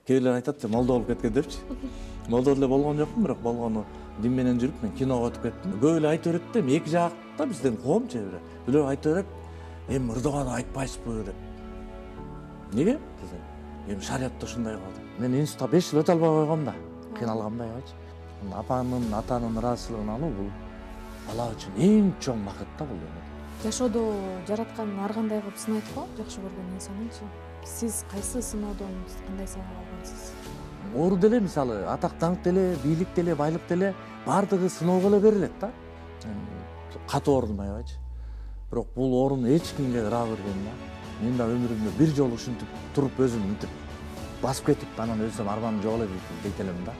Кээ бирлер айтат да молдо болуп кеткен депчи. Молдо деле болгон жокмун, бирок болгону дин менен жүрүп мен киного өтүп кеттим. Көп эле айта берет да, эки жакта биздин коом же бирөө айта берет, эми Эрдоган айтпайсызбы деп. Неге десем, эми шариятта ушундай кылды. Мен институтта 5 жыл өтө албай койгом да, кыйналгамдай болчу. Апанын, атанын ыраазычылыгын алуу бул бала үчүн эң чоң бакыт да бул. Жашоодо жараткан ар кандай кылып сынайт го, жакшы көргөн инсанынчы. Сиз кайсы сыноодон кандай сабак алгансыз? Ору деле мисалы атак даңк деле, бийлик деле, байлык деле баардыгы сыноого эле берилет да. Катуу орунбайбычы. Бирок бул орун эч кимге ыраа берген да. Мен да өмүрүмдө бир жолу ушинтип туруп өзүм мынтип басып кетип анан өзүм арманым жок эле дейт элем да.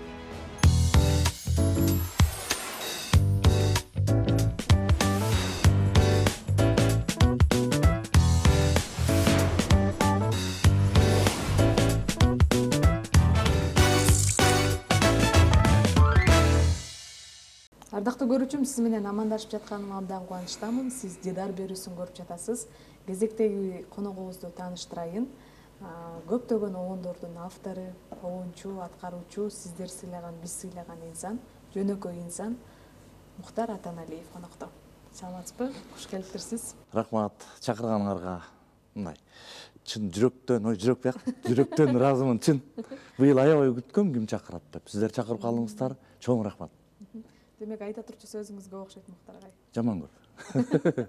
Ардактуу көрүүчүм, сиз менен амандашып жатканыма абдан кубанычтамын. Сиз дидар берүүсүн көрүп жатасыз. Кезектеги коногубузду тааныштырайын. Көптөгөн обондордун автору, обончу, аткаруучу, сиздер сыйлаган, биз сыйлаган инсан, жөнөкөй инсан Мухтар Атаналиев конокто. Саламатсызбы? Куш келиптирсиз. Рахмат, чакырганыңарга. Мындай чын жүрөктөн, жүрөк бияк, жүрөктөн ыраазымын чын. Быйыл аябай күткөм ким чакырат деп. Сиздер чакырып калдыңыздар. Чоң рахмат. Демек айта турчу сөзүңүзгө окшойт Мухтар агай. Жаман көп.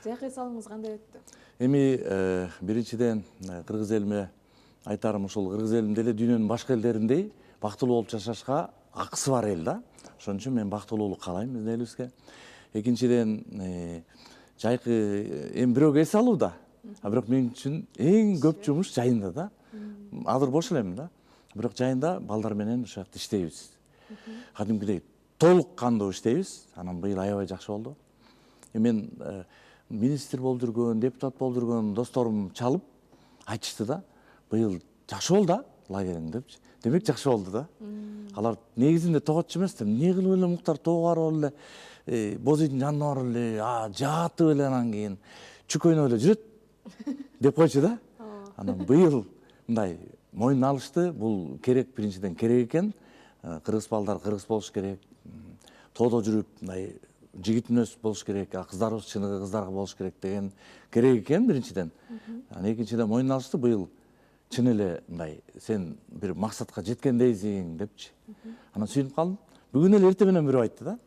Жакшы салыңыз кандай өттү? Эми биринчиден кыргыз элиме айтарым ушул кыргыз элим деле дүйнөнүн башка элдериндей бактылуу болуп жашашка акысы бар эл да. Ошон үчүн мен бактылуулук каалайм биздин элибизге. Экинчиден жайкы эми бирөөгө эс алуу да. Бирок мен үчүн эң көп жумуш жайында да. Азыр бош элем да. Бирок жайында балдар менен ушул жакта иштейбиз. Кадимкидей толук кандуу иштейбиз. Анан быйыл аябай жакшы болду. Мен министр болуп жүргөн, депутат болуп жүргөн досторум чалып айтышты да. Быйыл жакшы болду да лагериң депчи. Демек жакшы болду да. Алар негизинде тоготчу эмес да. Эмне кылып эле Мухтар тоого барып эле боз үйдүн жанына барып эле жатып эле анан кийин чүк ойноп эле жүрөт деп койчу да. Анан быйыл мындай мойнуна алышты. Бул керек, биринчиден керек экен. Кыргыз балдар кыргыз болуш керек. Тоодо жүрүп мындай жигит мүнөз болуш керек, кыздарыбыз чыныгы кыздарга болуш керек деген керек экен биринчиден. Анан экинчиден мойнуна алышты. Быйыл чын эле мындай сен бир максатка жеткендейсиң депчи. Анан сүйүнүп калдым. Бүгүн эле эртең менен бирөө айтты да.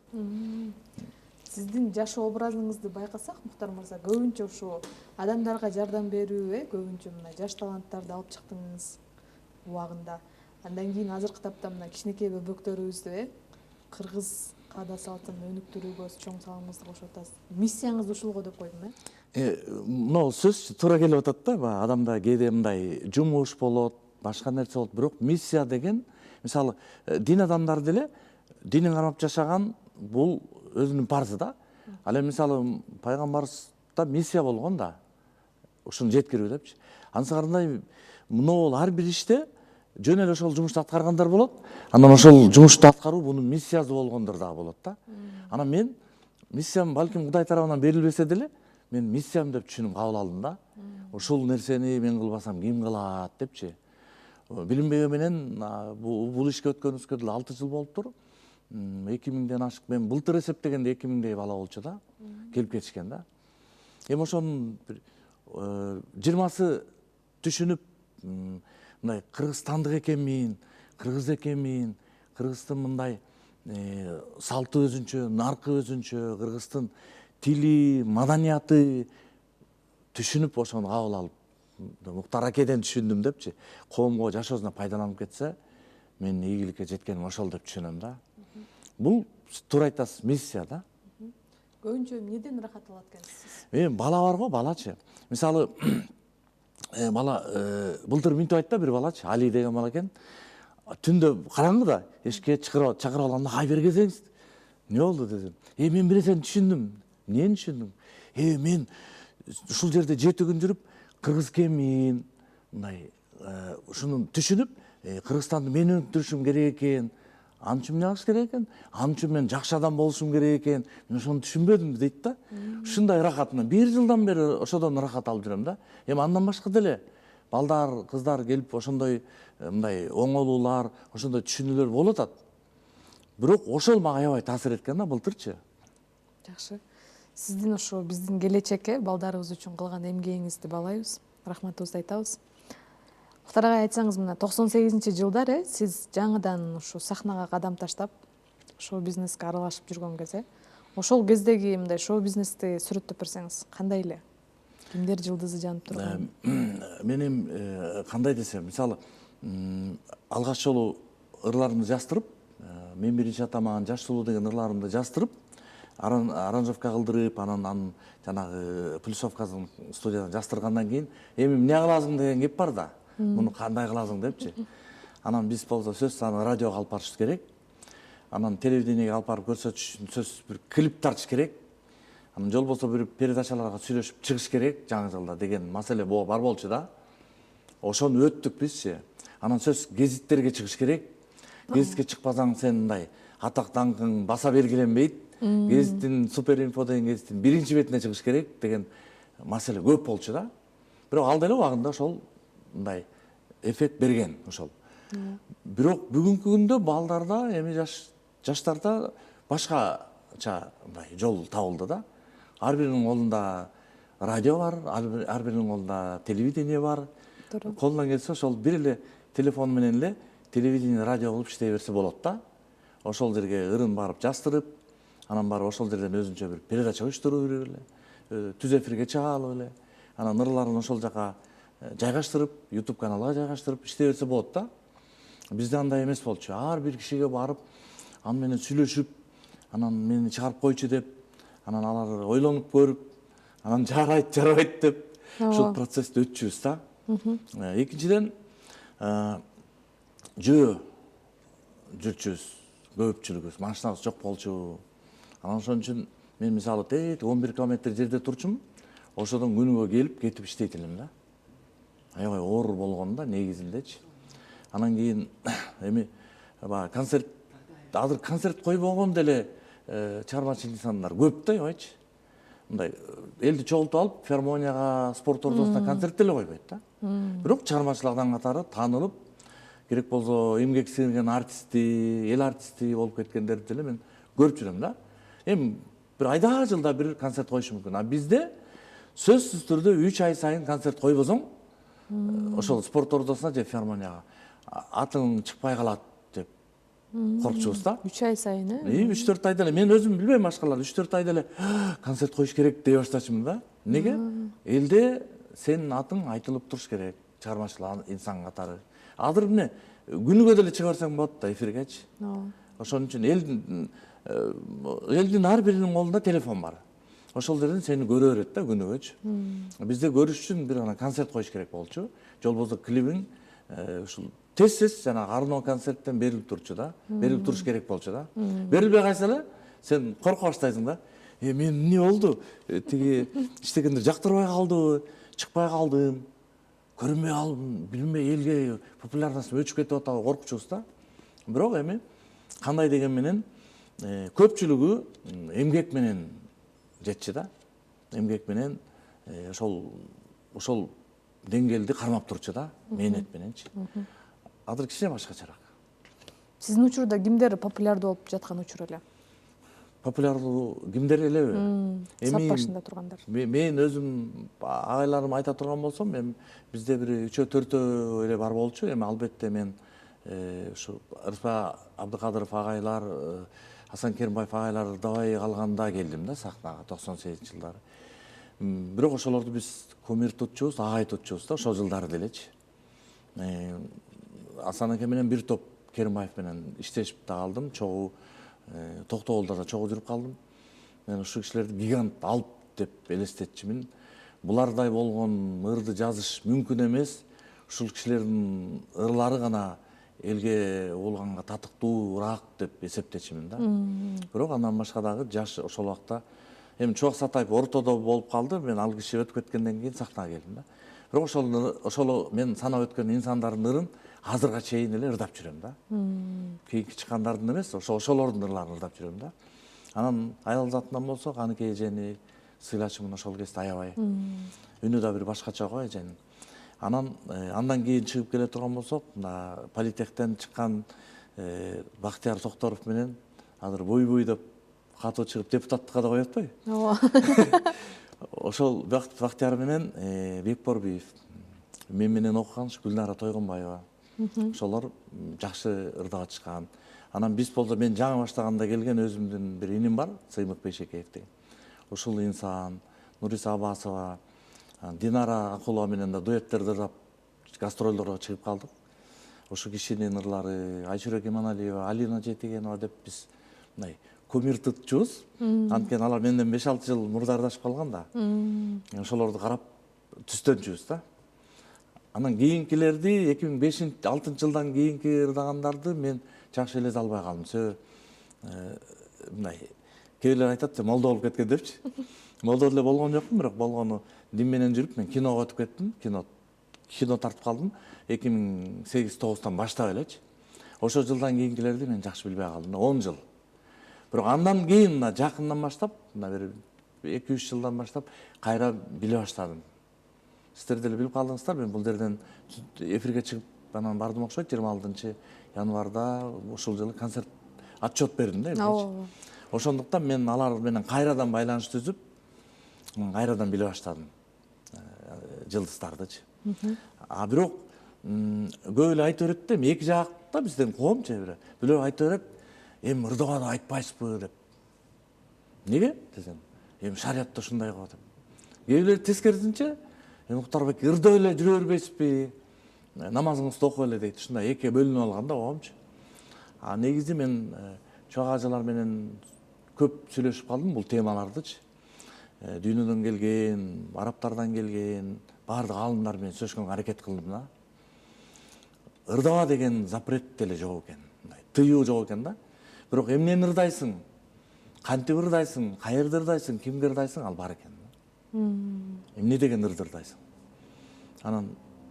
Сиздин жашоо образыңызды байкасак, Мухтар мырза, көбүнчө ушу адамдарга жардам берүү, көбүнчө мына жаш таланттарды алып чыктыңыз убагында. Андан кийин азыркы тапта мына кичинекей бөбөктөрүбүздү кыргыз каада салтын өнүктүрүүгө чоң салымыңызды кошуп атасыз. Миссияңыз ушул го деп койдум, Мына сөз туура келип атат да. Адамда кээде мындай жумуш болот, башка нерсе болот, бирок миссия деген, мисалы, дин адамдары деле динин кармап жашаган бул өзүнүн парзы да. Ал эми мисалы пайгамбарыбызда миссия болгон да. Ушуну жеткирүү депчи. Ансыгарындай могул ар бир иште жөн эле ошол жумушту аткаргандар болот. Анан ошол жумушту аткаруу бунун миссиясы болгондор дагы болот да. Анан мен миссиям балким Кудай тарабынан берилбесе деле, мен миссиям деп түшүнүп кабыл алдым да. Ушул нерсени мен кылбасам ким кылат депчи. Билинбеген менен бул ишке өткөнүбүзгө деле 6 жыл болуптур. 2000ден ашык, мен былтыр эсептегенде 2000дей бала болчу да. Келип кетишкен да. Эми ошонун 20сы түшүнүп мындай кыргызстандык экенмин, кыргыз экенмин, кыргыздын мындай салты өзүнчө, наркы өзүнчө, кыргыздын тили, маданияты түшүнүп ошону кабыл алып, Мухтар акеден түшүндүм депчи. Коомго жашоосуна пайдаланып кетсе, мен ийгиликке жеткеним ошол деп түшүнөм да. Бул туура айтасыз, миссия да. Көбүнчө эмнеден ырахат алат экенсиз? Бала бар го, балачы. Мисалы, бала былтыр минтип айтты да бир балачы, Али деген бала экен. Түндө караңгыда эшикке чакырып алганда, "Ай бери келсеңиз." "Эмне болду?" дедим. Мен бир нерсени түшүндүм. Эмнени түшүндүм? Мен ушул жерде 7 күн жүрүп, кыргыз экенмин, мындай ушуну түшүнүп, Кыргызстанды мен өнүктүрүшүм керек экен. Ан үчүн эмне кылыш керек экен? Ан үчүн мен жакшы адам болушум керек экен. Мен ошону түшүнбөдүм дейт да. Ушундай ырахат, 1 жылдан бери ошодон ырахат алып жүрөм да. Эми андан башка деле балдар, кыздар келип ошондой мындай оңолуулар, ошондой түшүнүүлөр болуп атат. Бирок ошол мага аябай таасир эткен да былтырчы. Жакшы. Сиздин ошо биздин келечекке балдарыбыз үчүн кылган эмгегиңизди баалайбыз. Рахматыбызды айтабыз. Мухтар агай, айтсаңыз, мына 98-жылдары сиз жаңыдан ушу сахнага кадам таштап, шоу-бизнеске аралашып жүргөн кезде, ошол кездеги мындай шоу-бизнести сүрөттөп берсеңиз, кандай эле? Кимдер жылдызы жанып турган? Мен эми кандай десем, мисалы, алгач жолу ырларымды жаздырып, мен биринчи атаман Жаш сулуу деген ырларымды жаздырып, аранжировка кылдырып, анан жанагы плюсовкасын студиядан жаздыргандан кийин, эми эмне кыласың деген кеп бар да. Муну кандай кыласың депчи. Анан биз болсо сөзсүз аны радиого алып барыш керек. Анан телевидениеге алып барып көрсөтүш үчүн сөзсүз бир клип тартыш керек. Анан жол болсо бир передачаларга сүйлөшүп чыгыш керек жаңы жылда деген маселе бар болчу да. Ошону өттүк бизчи. Анан сөз гезиттерге чыгыш керек. Гезитке чыкпасаң сен мындай атак даңкың баса белгиленбейт. Гезиттин Суперинфо деген гезиттин биринчи бетине чыгыш керек деген маселе көп болчу да. Бирок ал деле убагында ошол мындай эффект берген ошол. Бирок бүгүнкү күндө балдарда, эми жаштарда башкача мындай жол табылды да. Ар биринин колунда радио бар, ар биринин колунда телевидение бар. Колунан келсе ошол бир эле телефон менен эле телевидение, радио кылып иштей берсе болот да. Ошол жерге ырын барып жаздырып, анан барып ошол жерден өзүнчө бир передача уюштуруп берип эле, түз эфирге чыга алып эле, анан ырларын ошол жака жайгаштырып, YouTube каналга жайгаштырып иштей берсе болот да. Бизде андай эмес болчу. Ар бир кишиге барып, аны менен сүйлөшүп, анан мени чыгарып койчу деп, анан алар ойлонуп көрүп, анан жарайт, жарабайт деп ушул процессти өтчүбүз да. Экинчиден, жөө жүрчүбүз, көпчүлүгүбүз, машинабыз жок болчу. Анан ошон үчүн мен мисалы 11 километр жерде турчумун, ошодон күнүгө келип кетип иштейт элем да. Аябай оор болгон да негизиндечи. Анан кийин эми концерт, азыр концерт койбогон деле чыгармачыл инсандар көп да, аябайчы. Мындай элди чогултуп алып, филармонияга, спорт ордосуна концерт деле койбойт да. Бирок чыгармачылардан катары таанылып, керек болсо эмгек сіңірген артисти, эл артисти болуп кеткендерди деле мен көрүп жүрөм да. Эми бир айда жылда бир концерт коюшу мүмкүн. А бизде сөзсүз түрдө 3 ай сайын концерт койбосоң, ошол спорт ордосуна же филармонияга атың чыкпай калат деп коркчубуз да. 3 ай сайын, 3-4 айда эле мен өзүм билбейм, башкалар 3-4 айда эле концерт коюш керек дей баштачумун да. Неге? Элде сенин атың айтылып туруш керек, чыгармачыл инсан катары. Азыр эмне күнүгө деле чыга берсең болот да эфиргечи. Ошон үчүн элдин ар биринин колунда телефон бар. Ошол жерден сени көрө берет да күнүгөчү. Бизде көрүш үчүн бир гана концерт коюш керек болчу. Жол болсо клибиң ушул тез жана арноо концерттен берилип турчу да. Берилип туруш керек болчу да. Берилбей калса эле сен корко баштайсың да. Мен эмне болду? Тиги иштегендер жактырбай калдыбы, чыкпай калдым, көрүнбөй калдым, билинбей элге популярностьум өчүп кетип атабы коркчубуз да. Бирок эми кандай деген менен көпчүлүгү эмгек менен жетчи да. Эмгек менен ошол деңгээлди кармап турчу да, мээнет мененчи. Азыр кичине башкачараак. Сиздин учурда кимдер популярдуу болуп жаткан учур эле? Популярдуу кимдер элеби? Сап башында тургандар. Мен өзүм агайларым айта турган болсом, эми бизде бир 3-4 эле бар болчу. Эми албетте мен ушу Рыспа Абдыкадыров агайлар, Асан Керимбаев агайлар дабай калганда келдим да сахнага 98-жылдары. Бирок ошолорду биз кумир тутчубуз, агай тутчубуз да ошол жылдары делечи. Асан аке менен бир топ Керимбаев менен иштешип да калдым, чогуу Токтогулда да чогуу жүрүп калдым. Мен ушул кишилерди гигант алып деп элестетчимин. Булардай болгон ырды жазыш мүмкүн эмес. Ушул кишилердин ырлары гана элге улганга татыктуураак деп эсептечимин да. Бирок андан башка дагы жаш ошол убакта эми Чубак Сатаев ортодо болуп калды. Мен ал киши өтүп кеткенден кийин сахнага келдим да. Бирок ошол мен санап өткөн инсандардын ырын азырга чейин эле ырдап жүрөм да. Кийинки чыккандардын эмес, ошолордун ырларын ырдап жүрөм да. Анан аял затынан болсо Каныке эжени сыйлачумун ошол кезде аябай. Үнү да бир башкача го эженин. Анан андан кийин чыгып келе турган болсок, мына политехтен чыккан Бактияр Токторов менен азыр бой деп катуу чыгып депутаттыкка да коюп атпайбы? ооба. Ошол Бактияр менен Бекборбиев, мен менен окуган Гүлнара Тойгонбаева. Ошолор жакшы ырдап атышкан. Анан биз болсо мен жаңы баштаганда келген өзүмдүн бир иним бар, Сыймык Бейшекеев деген. Ушул инсан, Нуриса Абасова, Динара Акулова менен да дуэттерди ырдап гастролдорго чыгып калдык. Ошо кишинин ырлары, Айшурек Иманалиева, Алина Жетигенова деп биз мындай кумир тутчубуз. Анткени алар менден 5-6 жыл мурдардашып калган да. Ошолорду карап түстөнчүбүз да. Анан кийинкилерди 2005-6 жылдан кийинки ырдагандарды мен жакшы эле албай калдым. Мындай кээ бирлер айтат, молдо болуп кеткен депчи. Молдо деле болгон жокмун, бирок болгону дин менен жүрүп мен киного өтүп кеттим. Кино тартып калдым 2008-9-тан баштап элечи. Ошол жылдан кийинкилерди мен жакшы билбей калдым. 10 жыл. Бирок андан кийин мына жакындан баштап, мына бир 2-3 жылдан баштап кайра биле баштадым. Сиздер деле билип калдыңыздар, мен бул жерден эфирге чыгып анан бардым окшойт. 26-январда ушул жылы концерт отчет бердим да эмнечи. Ошондуктан мен алар менен кайрадан байланыш түзүп, кайрадан биле баштадым жылдыздардычы. Бирок көп эле айтып берет да, эки жакта бизден коомчу бир. Бирөө айтып берет, эми ырдабады айтпайсызбы деп. Неге десем, эми шариатта ушундай го деп. Кээ бирлер тескерисинче, Муктарбек ырдап эле жүрө бербейсизби? Намазыңызды окуп эле дейт. Ушундай экиге бөлүнүп алган да коомчу. Негизи мен чок ажылар менен көп сүйлөшүп калдым бул темалардычы. Дүйнөдөн келген, арабтардан келген, баардык аалымдар менен сүйлөшкөнгө аракет кылдым да. Ырдаба деген запрет деле жок экен. Тыюу жок экен да. Бирок эмнени ырдайсың? Кантип ырдайсың? Каерде ырдайсың? Кимге ырдайсың? Ал бар экен. Эмне деген ырды ырдайсың? Анан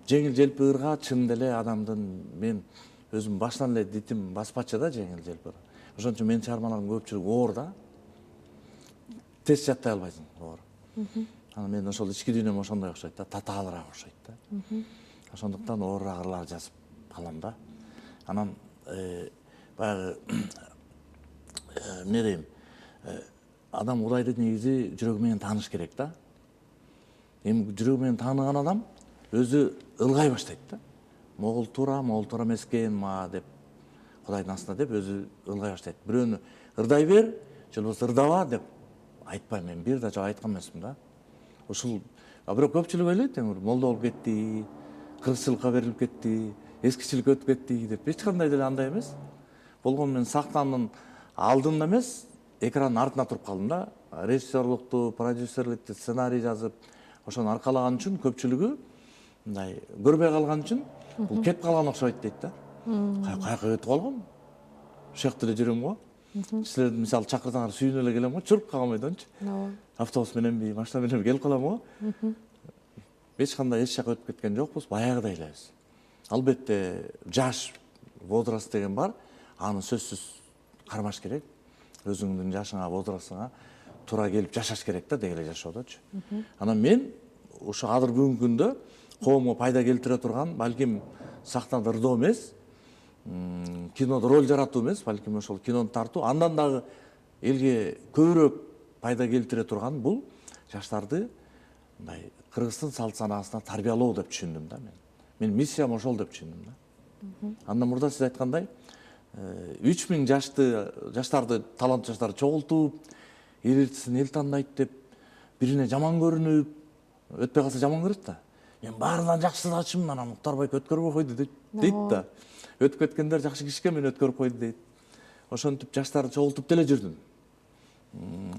жеңил желпи ырга чын деле адамдын, мен өзүм баштан эле дитим баспачы да жеңил желпи ырга. Ошон үчүн менин чыгармаларымдын көпчүлүгү оор да. Тез жаттай албайсың, оор. Анан мен ошол ички дүйнөм ошондой окшойт да, татаалыраак окшойт да. Ошондуктан оорураак ырлар жазып калам да. Анан баягы эмне дейм, адам Кудайды негизи жүрөгү менен тааныш керек да. Эми жүрөгү менен тааныган адам өзү ылгай баштайт да. Могул туура эмес экен ма деп, Кудайдын астында деп өзү ылгай баштайт. Бирөөнү ырдай бер, же болбосо ырдаба деп айтпайм, мен бир да жок айткан эмесмин да. Ушул бирок көпчүлүк ойлойт, эми молдо болуп кетти, кыргызчылыкка берилип кетти, эскичиликке өтүп кетти деп. Эч кандай деле андай эмес. Болгону мен сахнанын алдында эмес, экранын артына туруп калдым да. Режиссерлукту, продюсерликти, сценарий жазып, ошону аркалаган үчүн көпчүлүгү мындай көрбөй калган үчүн бул кетип калган окшойт дейт да. Каяка кетип калган? Ушул жакта эле жүрөм го. Силерди мисалы чакырсаңар сүйүнүп эле келем го, чурп калган бойдончу. Автобус мененби, машина мененби келип калам го. Эч кандай эч жака өтүп кеткен жокпуз, баягыдай элебиз. Албетте жаш возраст деген бар, аны сөзсүз кармаш керек. Өзүңдүн жашыңа, возрастыңа туура келип жашаш керек да, деги эле жашоодочу. Анан мен ушу азыр бүгүнкү күндө коомго пайда келтире турган, балким сахнада ырдоо эмес, кинодо роль жаратуу эмес, балким ошол кинону тартуу, андан дагы элге көбүрөөк пайда келтире турган бул жаштарды мындай кыргыздын салт санаасына тарбиялоо деп түшүндүм да мен. Менин миссиям ошол деп түшүндүм да. Андан мурда сиз айткандай 3000 жаштарды, таланттуу жаштарды чогултуп, эл элчисин эл тандайт деп бирине жаман көрүнүп, өтпөй калса жаман көрөт да. Мен баарынан жакшысыачымын, анан Муктарбек өткөрбөй койду дейт да. Өтүп кеткендер жакшы кишиге мен өткөрүп койду дейт. Ошентип жаштарды чогултуп деле жүрдүм.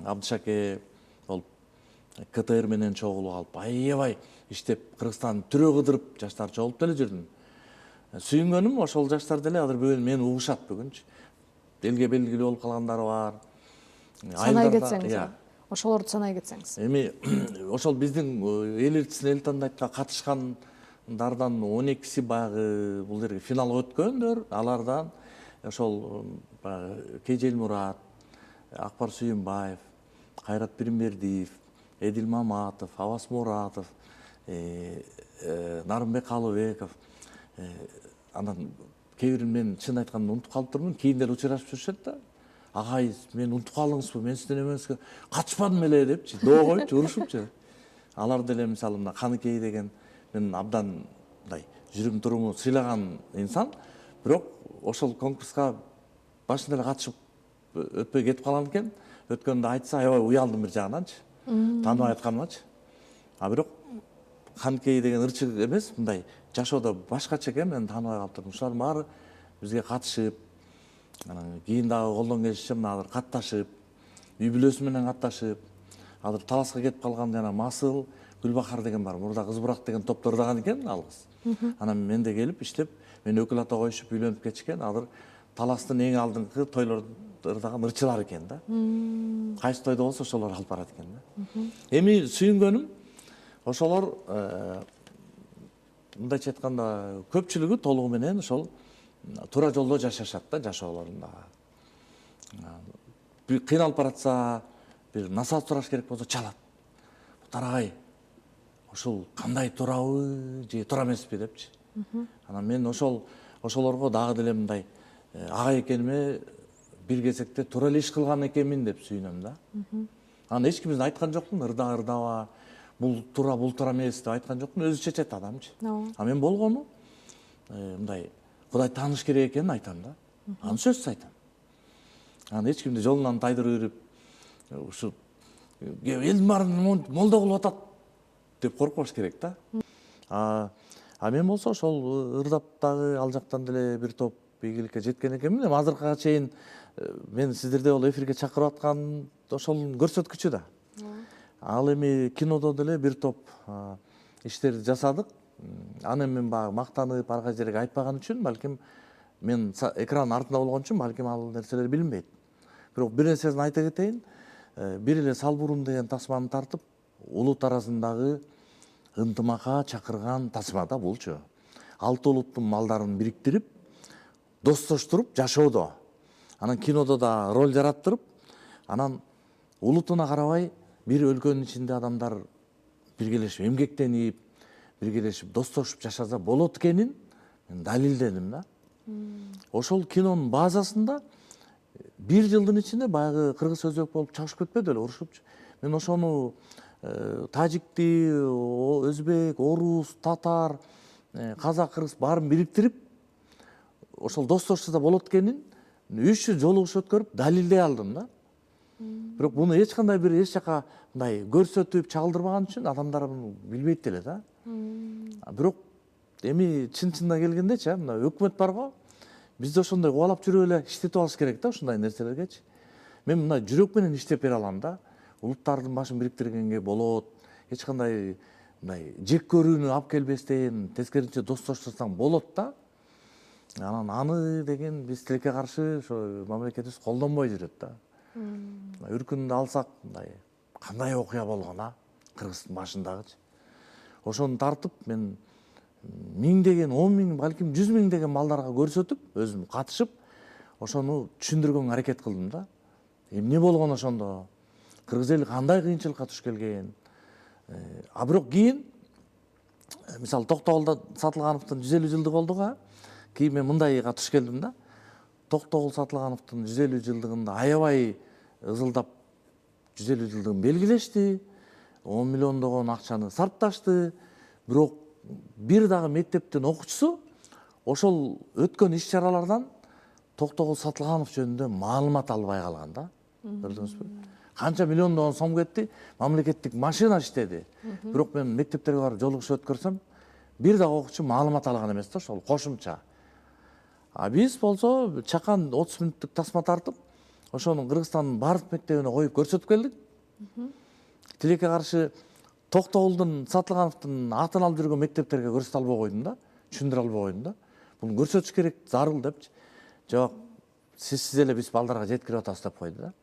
Абдышаке болуп КТР менен чогулуп алып, аябай иштеп, Кыргызстан түрө кыдырып, жаштарды чогултуп деле жүрдүм. Сүйүнгөнүм ошол жаштар деле азыр бүгүн мени угушат бүгүнчү. Элге белгилүү болуп калгандар бар. Санай кетсеңиз, ошолорду санай кетсеңиз. Эми ошол биздин эл элчисин эл тандайтка катышкандардан 12си баягы бул жерге финалга өткөндөр. Алардан ошол баягы Кежел Мурат, Акбар Сүйүнбаев, Кайрат Биримбердиев, Эдил Маматов, Авас Муратов, Нарымбек Калыбеков, анан кээ бирин мен чын айтканда унутуп калып турмун, кийиндер учурашып жүрүшөт да. Агай, мен унутуп калдыңызбы, мен сизден эмеске качпадым эле депчи, доо коюпчу, урушупчу. Алар деле мисалы мына Каныкей деген мен абдан мындай жүрүм туруму сыйлаган инсан, бирок ошол конкурска башында эле катышып өтпөй кетип калган экен. Өткөндө айтса, аябай уялдым бир жагынанчы. Тааныбай атканымачы. А бирок Каныкей деген ырчык эмес, мындай жашоодо башкача экен, мен тааныбай калып турдум. Ушулардын баары бизге катышып, анан кийин дагы колдон келишинче мына азыр катташып, үй бүлөсү менен катташып, азыр таласка кетип калган жана Масыл, Гүлбахар деген бар. Мурда Кыз Бурак деген топту ырдаган экен ал кыз. Анан менде келип иштеп, мени өкүл ата коюшуп үйлөнүп кетишкен. Азыр таластын эң алдыңкы тойлорду ырдаган ырчылар экен да. Кайсы тойдо болсо ошолор алып барат экен да. Эми сүйүнгөнүм ошолор мындайча айтканда көпчүлүгү толугу менен ошол туура жолдо жашашат да, жашоолорунда. Бир кыйналып баратса, бир насаат сураш керек болсо чалат. Тарагай, ушул кандай туурабы же туура эмеспи депчи. Анан мен ошолорго дагы деле мындай агай экениме бир кезекте туура эле иш кылган экенмин деп сүйүнөм да. Анан эч ким айткан жокмун, ырдаба, бул туура эмес деп айткан жокмун, өзү чечет адамчы. А мен болгону мындай Кудай тааныш керек экенин айтам да. Аны сөзсүз айтам. Анан эч кимди жолунан тайдырып берип, ушу элдин баарын молдо кылып атат деп коркпош керек да. А мен болсо ошол ырдап дагы ал жактан деле бир топ ийгиликке жеткен экенмин. Эми азыркыга чейин мен сиздерди ол эфирге чакырып аткан ошонун көрсөткүчү да. Ал эми кинодо деле бир топ иштерди жасадык. Аны мен баягы мактанып ар кайсы жерге айтпаган үчүн, балким мен экрандын артында болгон үчүн балким ал нерселер билинбейт. Бирок бир нерсесин айта кетейин. Бир эле Салбурун деген тасманы тартып, улут арасындагы ынтымакка чакырган тасма да булчу. 6 улуттун малдарын бириктирип, достоштуруп жашоодо. Анан кинодо да роль жараттырып, анан улутуна карабай бир өлкөнүн ичинде адамдар биргелешип эмгектенип, биргелешип достошуп жашаса болот экенин мен далилдедим да. Ошол кинонун базасында бир жылдын ичинде баягы кыргыз өзбек болуп чабышып кетпеди эле, урушупчу. Мен ошону тажикти, өзбек, орус, татар, казак, кыргыз баарын бириктирип, ошол достошсо болот экенин 3 жолугуш өткөрүп далилдей алдым да. Бирок буну эч кандай бир эч жака мындай көрсөтүп чагылдырбаган үчүн адамдар муну билбейт эле да. Бирок эми чын-чынына келгендечи, мына өкмөт барго, бизде ошондой кубалап жүрүп эле иштетип алыш керек да ушундай нерселергечи. Мен мына жүрөк менен иштеп бере алам да. Улуттардын башын бириктиргенге болот. Эч кандай мындай жек көрүүнү алып келбестен, тескерисинче достоштурсаң болот да. Анан аны деген биз тилекке каршы ошо мамлекетибиз колдонбой жүрөт да. Үркүндү алсак, мындай кандай окуя болгон Кыргыздын башындагычы. Ошону тартып мен 1000 деген, 10 000, балким 100 000 деген малдарга көрсөтүп, өзүм катышып, ошону түшүндүргөнгө аракет кылдым да. Эмне болгон ошондо? Кыргыз эли кандай кыйынчылыкка туш келген? А бирок кийин мисалы Токтогулда Сатылгановдун 150 жылдыгы болду кийин мен мындайга туш келдим да. Токтогул Сатылгановдун 150 жылдыгында аябай ызылдап 150 жылдыгын белгилешти. 10 миллиондогон акчаны сарпташты. Бирок бир дагы мектептин окуучусу ошол өткөн иш-чаралардан Токтогул Сатылганов жөнүндө маалымат албай калган да. Көрдүңүзбү? Канча миллиондогон сом кетти, мамлекеттик машина иштеди. Бирок мен мектептерге барып жолугуш өткөрсөм, бир дагы окуучу маалымат алган эмес да, ошол кошумча. А биз болсо чакан 30 мүнөттүк тасма тартып, ошону Кыргызстандын бардык мектебине коюп көрсөтүп келдик. Тилекке каршы Токтогулдун Сатылгановдун атын алып жүргөн мектептерге көрсөтө албай койдум да, түшүндүрө албай койдум да. Буну көрсөтүш керек, зарыл депчи. Жок, сиз эле биз балдарга жеткирип атабыз деп койду да.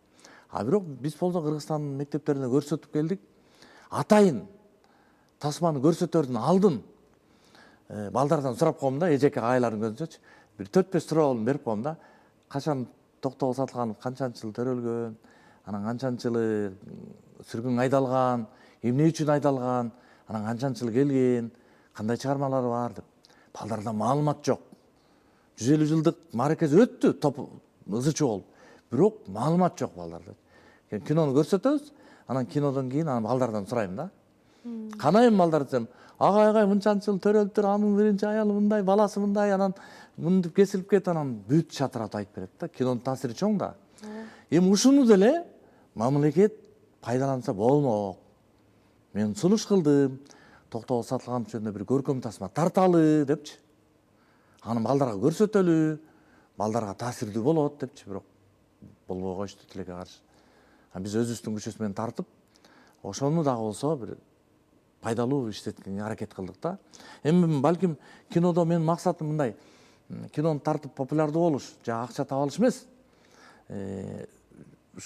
А бирок биз болсо Кыргызстандын мектептерине көрсөтүп келдик. Атайын тасманы көрсөтөрдүн алдын балдардан сурап коем да, эжеке агайлардын көзүнчөчү. Бир 4-5 суроолун берип коем да. Качан Токтогул Сатылганов канчанчы жыл төрөлгөн, анан канчанчы жылы сүргүн айдалган, эмне үчүн айдалган, анан канчанчы жыл келген, кандай чыгармалары бар деп. Балдарда маалымат жок. 150 жылдык мааракеси өттү, топ ызы чогулуп. Бирок маалымат жок балдарда. Кинону көрсөтөбүз, анан кинодон кийин анан балдардан сурайм да. Канайым балдар десем, агай мынчанчы жыл төрөлүптүр, анын биринчи аялы мындай, баласы мындай, анан мынтип кесилип кетти, анан бүт чатырат айтып берет да. Кинонун таасири чоң да. Эми ушуну деле мамлекет пайдаланса болмок. Мен сунуш кылдым. Токтогул Сатылганов жөнүндө бир көркөм тасма тарталы депчи. Аны балдарга көрсөтөлү, балдарга таасирдүү болот депчи, бирок болбой коюшту тилекке каршы. Биз өзүбүздүн күчүбүз менен тартып, ошону дагы болсо бир пайдалуу иштеткенге аракет кылдык да. Эми балким кинодо менин максатым мындай, кинону тартып популярдуу болуш, же акча таап алыш эмес.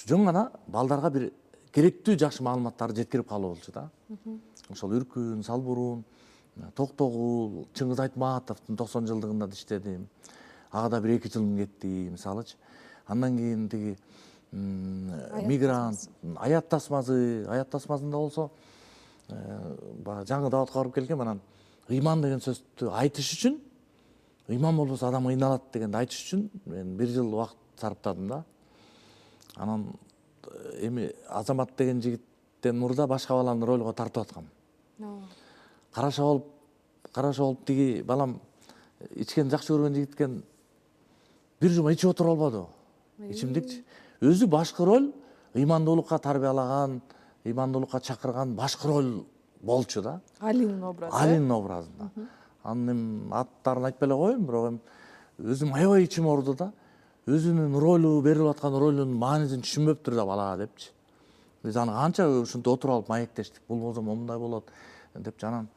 Жөн гана балдарга бир керектүү жакшы маалыматтарды жеткирип калуу болчу да. Ошол Үркүн, Салбурун, Токтогул, Чыңгыз Айтматовдун 90 жылдыгында иштедим. Ага да 1-2 жылым кетти, мисалычы. Андан кийин тиги мигрант, аят тасмасында болсо жаңы Даватка барып келгем, анан ыйман деген сөздү айтыш үчүн, ыйман болбосо адам ыйналат дегенди айтыш үчүн мен 1 жыл убакыт сарптадым да. Анан эми Азамат деген жигиттен мурда башка баланы ролго тартып аткам. Караша болуп тиги балам ичкен жакшы көргөн жигит экен, бир жума ичип отура албаду. Ичимдикчи. Өзү башкы роль ыймандуулукка тарбиялаган, ыймандуулукка чакырган башкы роль болчу да. Алинин образы. Алинин образында. Анын аттарын айтпай эле коеюн, бирок эми өзүм аябай ичим ооруду да. Өзүнүн ролу, берилип аткан ролунун маанисин түшүнбөптүр да бала депчи. Биз аны канча ушинтип отуруп алып маектештик. Бул болсо момундай болот депчи. Анан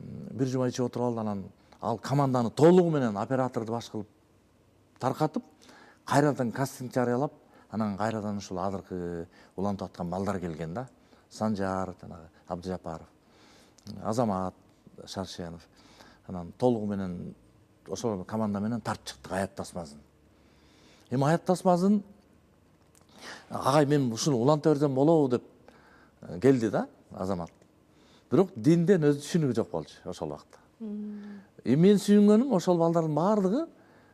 бир жума ичип отуруп алды, анан ал команданы толугу менен операторду баш кылып таркатып, кайрадан кастинг жарыялап, анан кайрадан ушул азыркы улантып аткан балдар келген да. Санжар, Абдыжапаров, Азамат Шаршенов. Анан толугу менен ошол команда менен тартып чыктык аят тасмасын. Эми аят тасмасын агай мен ушуну уланта берсем болобу деп келди да Азамат. Бирок динден өз түшүнүгү жок болчу ошол убакта. Мен сүйүнгөнүм ошол балдардын баардыгы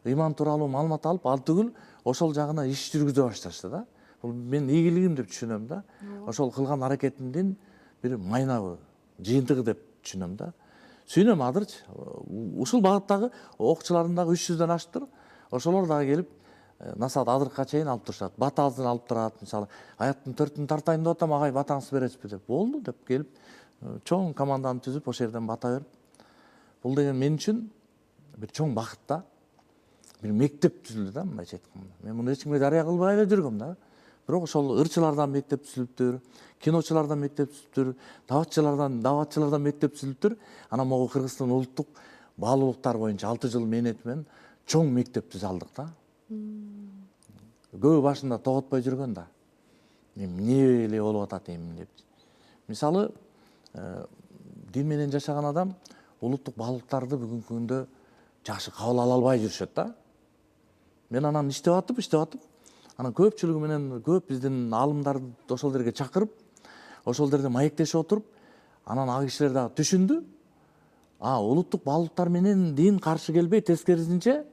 ыйман тууралуу маалымат алып, ал түгүл ошол жагына иш жүргүзө башташты да. Бул мен ийгилигим деп түшүнөм да. Ошол кылган аракетимдин бир майнабы, жыйынтыгы деп түшүнөм да. Сүйүнөм азырчы. Ушул багыттагы окуучуларым дагы 300дөн аштыр. Ошолор дагы келип насаат азыркыга чейин алып турушат. Батасын алып турат. Мисалы, аяттын 4-үн тартайын деп атам, агай батаңызды бересизби деп. Болду деп келип, чоң команданы түзүп, ошол жерден бата берип. Бул деген мен үчүн бир чоң бакыт да. Бир мектеп түзүлдү да, мындайча айтканда. Мен муну эч кимге дарыя кылбай эле жүргөм да. Бирок ошол ырчылардан мектеп түзүлүптүр, киночулардан мектеп түзүлүптүр, даватчылардан мектеп түзүлүптүр. Анан могу Кыргызстан улуттук баалуулуктар боюнча 6 жыл мээнети менен чоң мектеп түзө алдык да. Көбү башында тоготпой жүргөн да. Эмне эле болуп атат эми деп. Мисалы, дин менен жашаган адам улуттук баалуулуктарды бүгүнкү күндө жакшы кабыл ала албай жүрүшөт да. Мен анан иштеп атып, анан көпчүлүгү менен көп биздин аалымдарды ошол жерге чакырып, ошол жерде маектешип отуруп, анан ал кишилер дагы түшүндү. Улуттук баалуулуктар менен дин каршы келбей, тескерисинче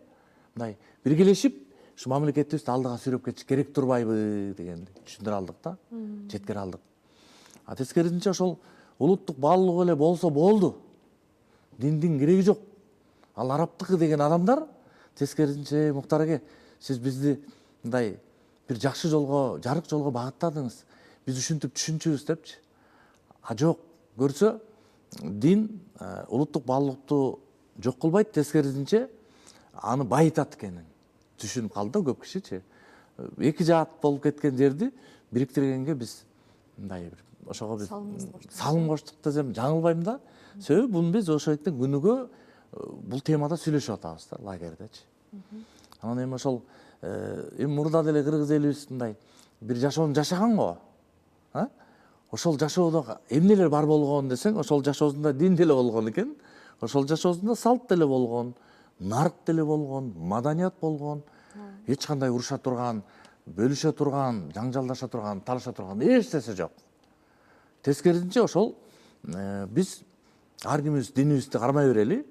мындай биргелешип, ушу мамлекетибизди алдыга сүйрөп кетиш керек турбайбы дегенди түшүндүрө алдык да, жеткире алдык. Тескерисинче ошол улуттук баалуулук эле болсо болду. Диндин кереги жок. Ал арабтыкы деген адамдар тескерисинче Муктар эге, сиз бизди мындай бир жакшы жолго, жарык жолго багыттадыңыз. Биз ушинтип түшүнчүбүз депчи. Жок, көрсө дин улуттук баалуулукту жок кылбайт, тескерисинче аны байытат экенин түшүнүп калды да көп кишичи. Эки жаат болуп кеткен жерди бириктиргенге биз мындай бир ошого биз салым коштук десем жаңылбайм да. Себеби буну биз ошол ертең күнүгө бул темада сүйлөшүп атабыз да лагердечи. Анан эми ошол эми мурда деле кыргыз элибиз мындай бир жашоону жашаган го. Ошол жашоодо эмнелер бар болгон десең, ошол жашоосунда дин деле болгон экен. Ошол жашоосунда салт деле болгон, нарк деле болгон, маданият болгон. Эч кандай уруша турган, бөлүшө турган, жаңжалдаша турган, талаша турган эч нерсе жок. Тескерисинче ошол биз ар кимибиз динибизди кармай берели.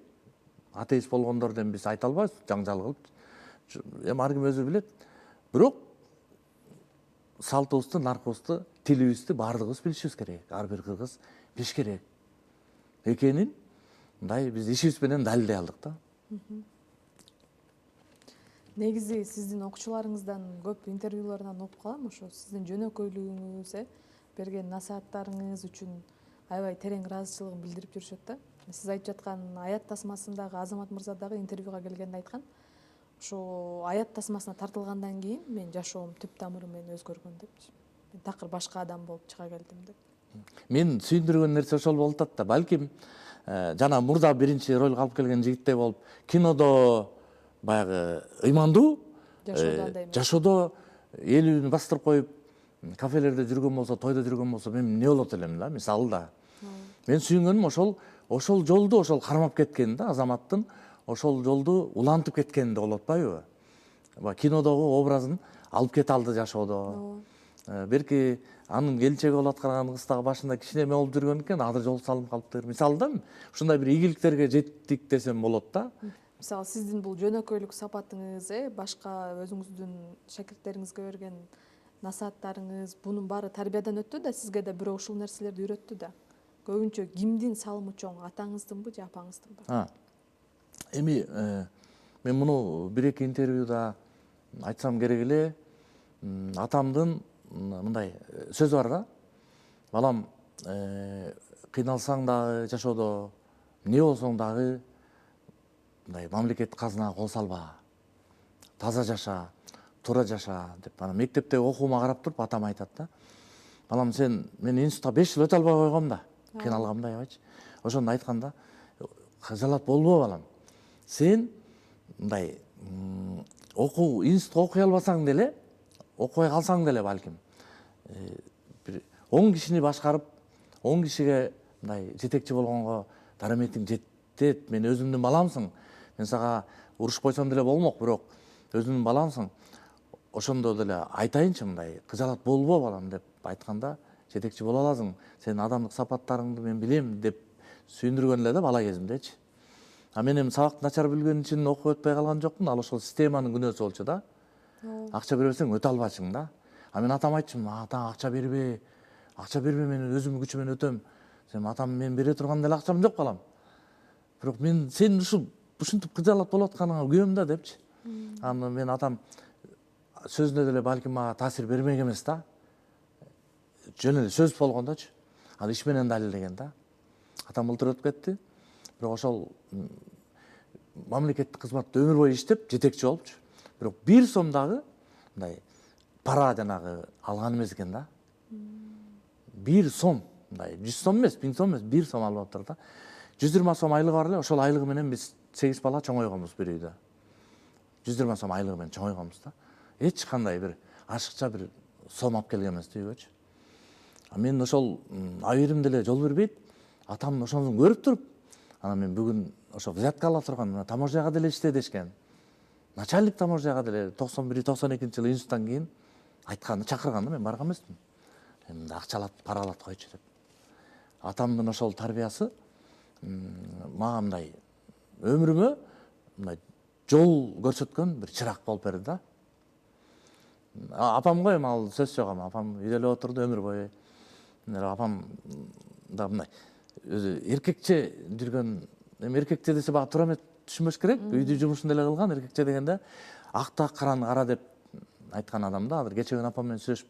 Атеист болгондордон биз айта албайбыз, жаңжал кылып. Эми ар ким өзү билет. Бирок салтыбызды, наркыбызды, тилибизди баардыгыбыз билишибиз керек. Ар бир кыргыз билиш керек экенин мындай биз ишибиз менен далилдей алдык да. Негизи сиздин окуучуларыңыздан көп интервьюларынан окуп калам, ошо сиздин жөнөкөйлүгүңүз, берген насааттарыңыз үчүн аябай терең ыраазычылыгын билдирип жүрүшөт да. Сиз айтып жаткан аят тасмасындагы Азамат мырза дагы интервьюга келгенде айткан, ошо аят тасмасына тартылгандан кийин мен жашоом түп тамыры менен өзгөргөн депчи. Мен такыр башка адам болуп чыга келдим деп. Мен сүйүндүргөн нерсе ошол болуп атат да. Балким жана мурда биринчи ролго алып келген жигиттей болуп, кинодо баягы ыймандуу, жашоодо элүүнү бастырып коюп, кафелерде жүргөн болсо, тойдо жүргөн болсо, мен эмне болот элем да, мисалы да. Мен сүйүнгөнүм ошол жолду ошол кармап кеткен да, Азаматтын ошол жолду улантып кеткенинде болуп атпайбы? Кинодогу образын алып кете алды жашоодо. Берки анын келинчеги болуп аткан кыз дагы башында кичинеме болуп жүргөн экен, азыр жол салынып калыптыр. Мисалы да ушундай бир ийгиликтерге жеттик десем болот да. Мисалы сиздин бул жөнөкөйлүк сапатыңыз, башка өзүңүздүн шакирттериңизге берген насааттарыңыз, бунун баары тарбиядан өттү да, сизге да бирөө ушул нерселерди үйрөттү да. Көбүнчө кимдин салымы чоң, атаңыздынбы же апаңыздынбы? Эми мен муну бир-эки интервьюда айтсам керек эле. Атамдын мындай сөзү бар да. Балам, кыйналсаң дагы жашоодо, эмне болсоң дагы мындай мамлекет казынага кол салба. Таза жаша, туура жаша деп. Анан мектептеги окуума карап туруп атам айтат да. Балам, мен институтка 5 жыл өтө албай койгом да. Кыйналгам да аябайчы. Ошондо айткан да. Кыжалат болбо балам. Сен мындай институтка окуй албасаң деле, окубай калсаң деле балким, бир 10 кишини башкарып, 10 кишиге мындай жетекчи болгонго дараметиң жетет. Мен өзүмдүн баламсың. Мен сага урушпойсом деле болмок, бирок өзүмдүн баламсың. Ошондо деле айтайынчы мындай, кыжалат болбо балам деп айтканда, жетекчи боло аласың. Сенин адамдык сапаттарыңды мен билем деп сүйүндүргөн эле да бала кезимдечи. Мен эми сабакты начар билгөн үчүн окуп өтпөй калган жокмун. Ал ошол системанын күнөөсү болчу да. Акча бербесең өтө албайсың да. Мен атам айтчумун, ата акча бербе, мен өзүмдүн күчү менен өтөм. Мен бере турган деле акчам жок балам. Бирок мен сен ушинтип кыжалат болуп атканыңа күбөм да депчи. Анан мен атам сөзүнө деле балким мага таасир бермек эмес да. Жөн эле сөз болгондочу. Ал иш менен далилдеген да. Атам былтыр өтүп кетти. Бирок ошол мамлекеттик кызматта өмүр бою иштеп, жетекчи болупчу. Бирок 1 сом дагы мындай пара жанагы алган эмес экен да. 1 сом, мындай 100 сом эмес, 1000 сом эмес, 1 сом алып атыптыр да. 120 сом айлыгы бар эле, ошол айлыгы менен биз 8 бала чоңойгонбуз бир үйдө. 120 сом айлыгы менен чоңойгонбуз да. Эч кандай бир ашыкча бир сом алып келген эмес үйгөчү. Мен ошол абийирим деле жол бербейт. Атам ошону көрүп туруп, анан мен бүгүн ошо взятка ала турган таможняга деле иште дешкен. Начальник таможняга деле 91-92 жылы институттан кийин айтканды чакырганда мен барган эмесмин. Мындай акчалат, паралат койчу деп. Атамдын ошол тарбиясы мага мындай өмүрүмө мындай жол көрсөткөн бир чырак болуп берди да. Апамга эми ал сөз жок, апам үйдө эле отурду өмүр бою. Апам да мындай өзү эркекче жүргөн, эми эркекче десе бага туура эмес түшүнбөш керек. Үйдү жумушун деле кылган, эркекче дегенде акты ак, караны кара деп айткан адам да. Азыр кече күнү апам менен сүйлөшүп,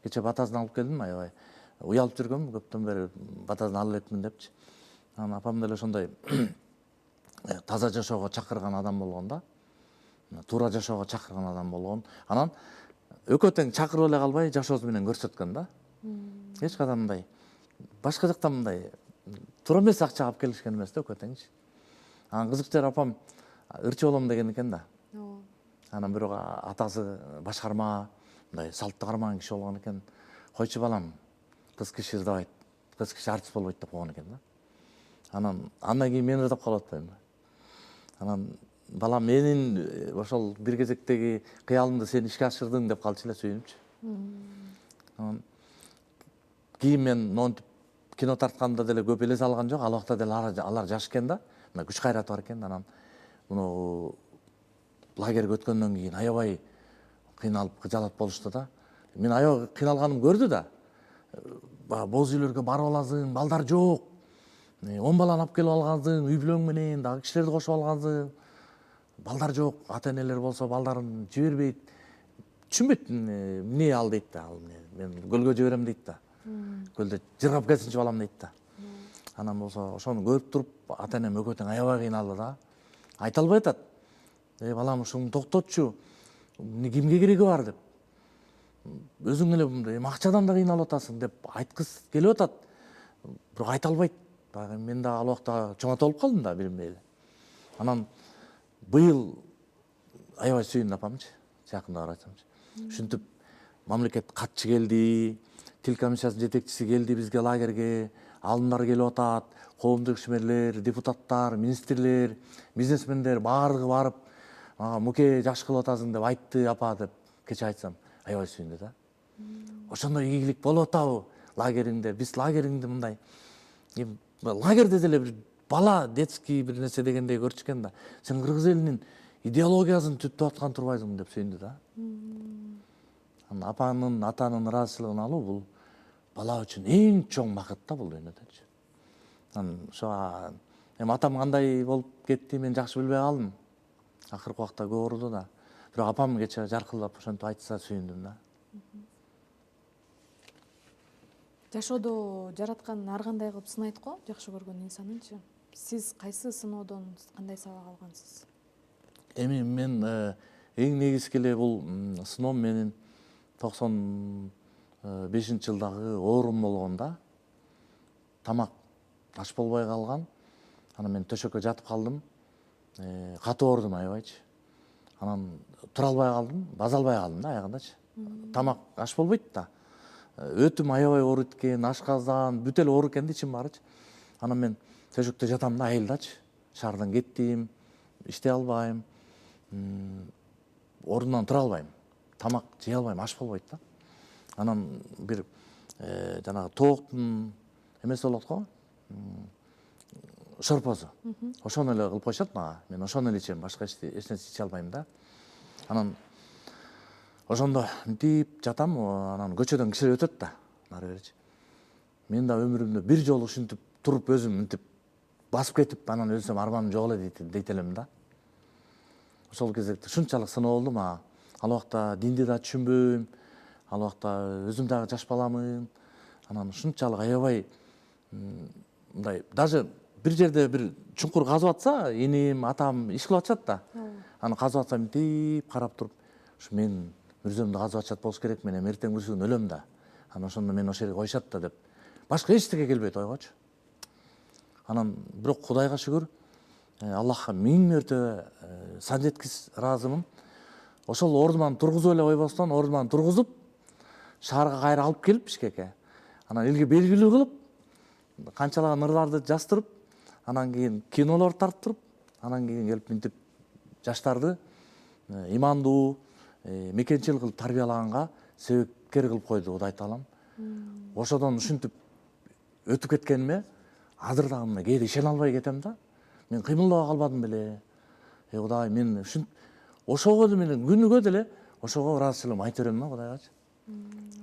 кече батасын алып келдим, аябай уялып жүргөм, көптөн бери батасын ала элекмин депчи. Анан апам деле ошондой таза жашоого чакырган адам болгон да. Туура жашоого чакырган адам болгон. Анан экөө тең чакырып эле калбай, жашоосу менен көрсөткөн да. Эч кандай мындай башка жактан мындай туура эмес акча алып келишкен эмес да, экөө теңчи. Анан кызык жери апам ырчы болом деген экен да. Анан бирок атасы башкарма, мындай салтты кармаган киши болгон экен. Койчу балам, кыз киши ырдабайт, кыз киши артист болбойт деп койгон экен да. Андан кийин мен ырдап калып атпаймынбы. Анан балам, менин ошол бир кезектеги кыялымды сен ишке ашырдың деп калчу эле сүйүнүпчү. Анан кийин мен монтип кино тартканда деле көп элес алган жок. Ал убакта деле алар жаш экен да. Мына күч кайраты бар экен. Анан муну лагерге өткөндөн кийин аябай кыйналып кыжалат болушту да. Мен аябай кыйналганым көрдү да. Боз үйлөргө барып аласың, балдар жок. 10 баланы алып келип алгансың, үй бүлөң менен дагы кишилерди кошуп алгансың. Балдар жок, ата-энелер болсо балдарын жибербейт. Түшүнбөйт эмне ал дейт да. Мен көлгө жиберем дейт да. Көлдө жыргап келсинчи балам дейт да. Анан болсо ошону көрүп туруп ата-энем экөөтөң аябай кыйналды да. Айта албай атат. Балам ушуну токтотчу. Кимге кереги бар деп. Өзүң эле эми акчадан да кыйналып атасың деп айткысы келип атат. Бирок айта албайт. Мен да ал убакта чоңото болуп калдым да билинбей эле. Анан быйыл аябай сүйүндү апамчы, жакында барып айтсамчы. Ушинтип мамлекет катчы келди, тил комиссиясынын жетекчиси келди бизге лагерге, алымдар келип атат, коомдук ишмерлер, депутаттар, министрлер, бизнесмендер баардыгы барып, мага муке жакшы кылып атасың деп айтты апа деп кече айтсам, аябай сүйүндү да. Ошондой ийгилик болуп атабы лагериңде? Биз лагериңди мындай лагерде деле бир бала детский бир нерсе дегендей көрчү да. Сен кыргыз элинин идеологиясын түтүп аткан турбайсың деп сүйүндү да. Апанын, атанын ыраазычылыгын алуу бул бала үчүн эң чоң бакыт да бул дүйнөдө. Ошо эми атам кандай болуп кетти мен жакшы билбей калдым. Акыркы убакта көп ооруду да. Бирок апам кече жаркылдап ошентип айтса сүйүндүм да. Жашоодо жараткан ар кандай кылып сынайт го, жакшы көргөн инсанынчы. Сиз кайсы сыноодон кандай сабак алгансыз? Эми мен эң негизги эле бул сыноом менин 95-жылдагы оорум болгон да. Тамак аш болбой калган. Анан мен төшөккө жатып калдым. Катуу оорудум аябайчы. Анан тура албай калдым, база албай калдым да аягындачы. Тамак аш болбойт да. Өтүм аябай ооруйт экен, ашказан, бүт эле оору экен да ичим баарычы. Анан мен төшөктө жатам да айылдачы. Шаардан кеттим, иштей албайм. Ордумдан тура албайм. Тамак жей албайм, аш болбойт да. Анан бир жанагы тооктун эмеси болот го. Шорпосу. Ошону эле кылып коюшат мага. Мен ошону эле ичем, башка эч нерсе иче албайм да. Анан ошондо мынтип жатам, анан көчөдөн кишилер өтөт да, нары беричи. Мен да өмүрүмдө бир жолу ушинтип туруп өзүм мынтип басып кетип, анан өлсөм арманым жок эле дейт элем да. Ошол кезекте ушунчалык сыноо болду мага. Ал убакта динди да түшүнбөйм, ал убакта өзүм дагы жаш баламын. Анан ушунчалык аябай мындай даже бир жерде бир чуңкур казып атса, энем, атам иш кылып атышат да. Аны казып атсам мынтип карап туруп, ушу мен мүрзөмдү казып атышат болуш керек, мен эми эртең бүрсүгүн өлөм да. Анан ошондо мен ошол жерге коюшат да деп. Башка эчтеке келбейт ойгочу. Анан бирок Кудайга шүгүр, Аллахка миң мертебе сан жеткис ыраазымын. Ошол ордуман тургузуп эле койбостон, ордуман тургузуп, шаарга кайра алып келип Бишкекке. Анан элге белгилүү кылып, канчалаган ырларды жаздырып, анан кийин кинолор тарттырып, анан кийин келип мынтип жаштарды имандуу, мекенчил кылып тарбиялаганга себепкер кылып койду Кудай Таалам. Ошодон ушинтип өтүп кеткениме азыр дагы мына кээде ишене албай кетем да. Мен кыймылдабай калбадым беле. Кудай, мен ошого менен күнүгө деле ошого ыраазычылыгымды айтып берем да Кудайгачы.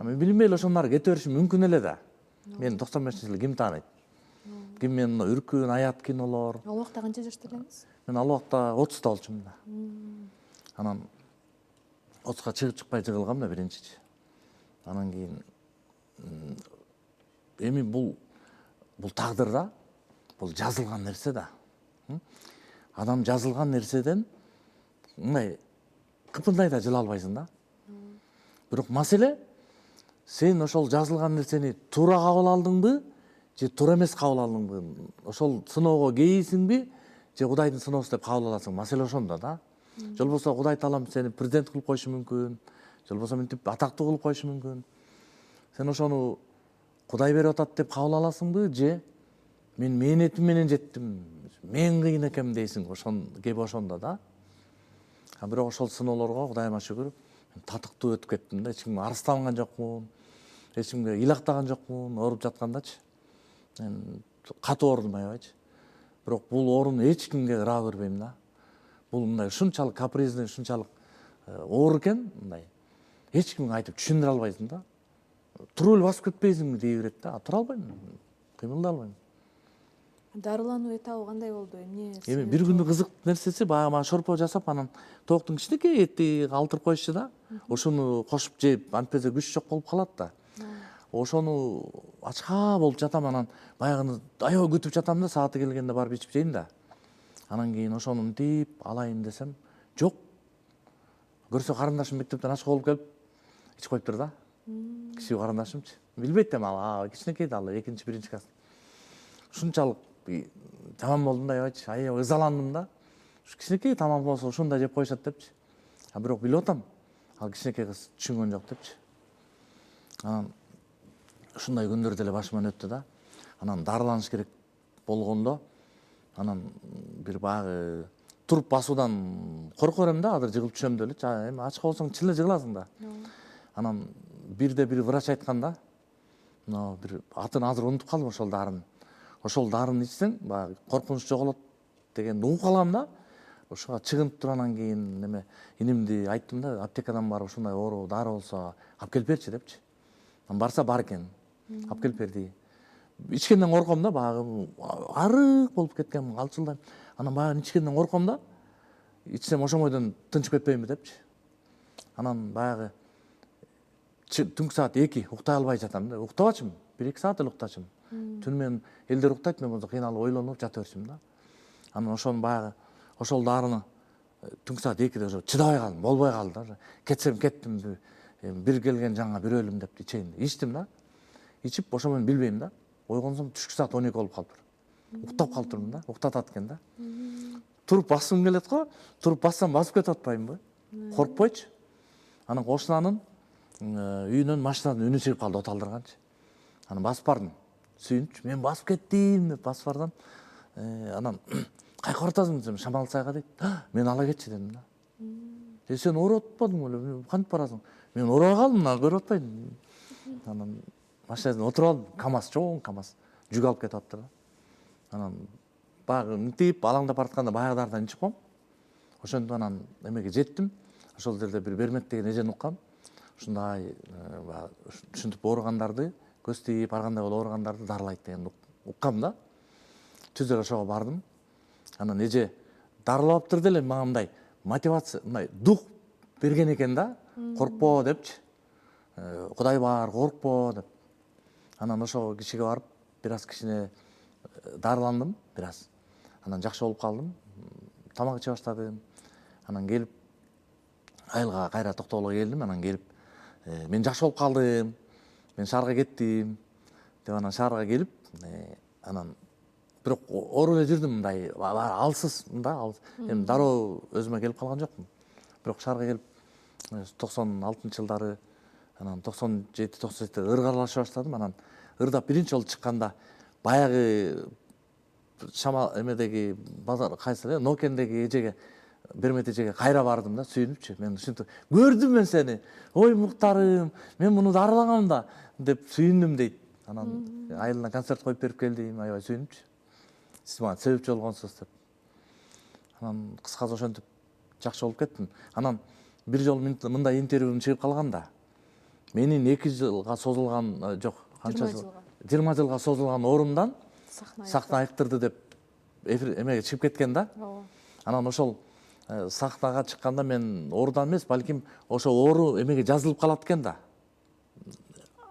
Мен билинбей эле ошонун баары кете бериши мүмкүн эле да. Мен 95-жылы ким тааныйт? Ким мен Үркүн, Аят кинолор. Ал убакта канча жашта элеңиз? Мен ал убакта 30 болчумун да. Анан 30га чыгып чыкпай жыгылгам да биринчичи. Анан кийин эми бул тагдыр да, бул жазылган нерсе да. Адам жазылган нерседен мындай кыпындай да жыла албайсың да. Бирок маселе сен ошол жазылган нерсени туура кабыл алдыңбы, же туура эмес кабыл алдыңбы? Ошол сыноого кейисиңби, же Кудайдын сыноосу деп кабыл аласың? Маселе ошондо да. Же болбосо Кудай Таалам сени президент кылып коюшу мүмкүн, же болбосо мынтип атактуу кылып коюшу мүмкүн. Сен ошону Кудай берип атат деп кабыл аласыңбы, же мен мээнетим менен жеттим, мен кыйын экем дейсиң? Кеби ошондо да. Бирок ошол сыноолорго Кудайыма шүгүр, татыктуу өтүп кеттим да. Эч кимге арызтанган жокмун, эч кимге ыйлактаган жокмун, ооруп жаткандачы. катуу орун аябайчы. Бирок бул орун эч кимге ыраа көрбөйм да. Бул мындай ушунчалык капризный, ушунчалык оор экен, мындай эч кимге айтып түшүндүрө албайсың да. Туруп эле басып кетпейсиңби дей берет да. Тура албайм, кыймылдай албайм. Дарылануу этабы кандай болду? Эмне? Эми бир күндү кызык нерсеси баягы мага шорпо жасап, анан тооктун кичинекей эти калтырып коюшчу да. Ошону кошуп жеп, антпесе күч жок болуп калат да. Ошону ачка болуп жатам, анан баягыны аябай күтүп жатам да, сааты келгенде барып ичип жейм да. Анан кийин ошону мынтип алайын десем, жок. Көрсө карындашым мектептен ачка болуп келип ичип коюптур да. Кичүү карындашымчы. Билбейт эми ал кичинекей да, ал экинчи, биринчи класс. Ушунчалык жаман болдум да, аябай ызаландым да. Ушу кичинекей тамак болсо ушундай жеп коюшат депчи. Бирок билип атам, ал кичинекей кыз түшүнгөн жок депчи. Анан ушундай күндөр деле башыман өттү да. Анан дарыланыш керек болгондо, анан бир баягы туруп басуудан коркор элем да, азыр жыгылып түшөм деп элечи. Эми ачка болсоң чын эле жыгыласың да. Анан бирде бир врач айткан да, мына бир атын азыр унутуп калдым ошол дарынын. Ошол дарыны ичсең, баягы коркунуч жоголот дегенди угуп калам да. Ошого чыгынып турандан кийин неме инимди айттым да, аптекадан барып ушундай оору дары болсо алып келип берчи депчи. Анан барса бар экен. Алып келип берди. Ичкенден корком да, баягы арык болуп кеткем, алчылдайм. Анан баягы ичкенден корком да, ичсем ошоңойдон тынчып кетпеймби депчи. Анан баягы түнкү саат 2 уктай албай жатам да. Уктабачымын, 1-2 саат эле уктачымын. Түнү мен элдер уктайт, мен болсо кыйналып ойлонуп жата берчимин да. Анан ошону баягы ошол дарыны түнкү саат 2-де ошо чыдабай калдым, болбой калды да. Кетсем кеттим, бир келген жаңа бир өлүм деп ичейин. Ичтим да. Ичип ошо мен билбейм да. Ойгонсом түшкү саат 12 болуп калыптыр. Уктап калыптырмын да, уктатат экен да. Туруп басым келет го, туруп бассам басып кетип атпаймынбы? Коркпойчу. Анан кошунанын үйүнөн машинадан үнү чыгып калды, оталдырганчы. Анан басып бардым. Сүйүнүпчү, мен басып кеттим деп басып бардым. Анан кайка баратасың десем, Шамал сайга дейт. Мен ала кетчи дедим да. Сен ооруп атпадың беле? Кантип барасың? Мен оорубай калдым, көрүп атпайм. Анан машинадан отуруп алдым, КамАЗ, чоң КамАЗ, жүк алып кетип атты да. Анан баягы мынтип алаңдап баратканда баягы дардан ичип коем. Ошентип анан эмеге жеттим. Ошол жерде бир Бермет деген эжени уккам. Ушундай ушинтип ооругандарды, көз тийип ар кандай болуп ооругандарды дарылайт дегенди уккам да. Түз эле ошого бардым. Анан эже дарылаптыр деле мага мындай мотивация, мындай дух берген экен да. Коркпо депчи. Кудай бар, коркпо деп. Анан ошол кишиге барып, бир аз кичине дарыландым, бир аз. Анан жакшы болуп калдым. Тамак иче баштадым. Анан келип айылга кайра Токтогулга келдим. Анан келип мен жакшы болуп калдым. Мен шаарга кеттим деп анан шаарга келип, анан бирок оору эле жүрдүм, мындай алсыз да, эми дароо өзүмө келип калган жокмун. Бирок шаарга келип 96-жылдары, анан 97-98-те ыргалаша баштадым. Анан ырдап биринчи жолу чыкканда баягы Шамал эмедеги базар кайсы Нокендеги эжеге, Бермет эжеге кайра бардым да, сүйүнүпчү. Мен ушинтип көрдүм мен сени. Ой Муктарым, мен муну дарылагам да деп сүйүндүм дейт. Анан айылына концерт коюп берип келдим, аябай сүйүнүпчү. Сиз мага себепчи болгонсуз деп. Анан кыскасы ошентип жакшы болуп кеттим. Анан бир жолу мындай интервьюм чыгып калган да. Менин 2 жылга созулган, жок, канча жыл? 20 жылга созулган оорумдан сахна айыктырды деп эмеге чыгып кеткен да. Анан ошол сахнага чыкканда мен оорудан эмес, балким ошо оору эмеге жазылып калат экен да.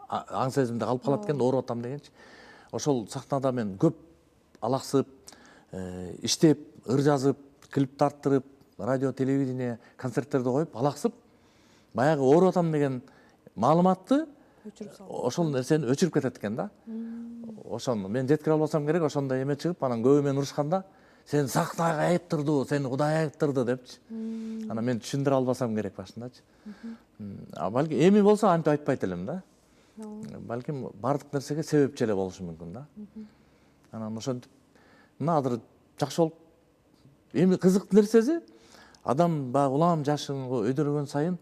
Аң сезимде калып калат экен да, ооруп атам дегенчи. Ошол сахнада мен көп алаксып, иштеп, ыр жазып, клип тарттырып, радио, телевидение, концерттерди коюп, алаксып, баягы ооруп атам деген маалыматты ошол нерсени өчүрүп кетет экен да. Ошону мен жеткире албасам керек, ошондой эме чыгып, анан көбү менен урушканда, сени сахнага айыптырды, сени Кудай айыптырды депчи. Анан мен түшүндүрө албасам керек башындачы. Балки эми болсо антип айтпайт элем да. Балким бардык нерсеге себепчи эле болушу мүмкүн да. Анан ошентип мына азыр жакшы болуп, эми кызык нерсеси, адам баягы улам жашын өйдөргөн сайын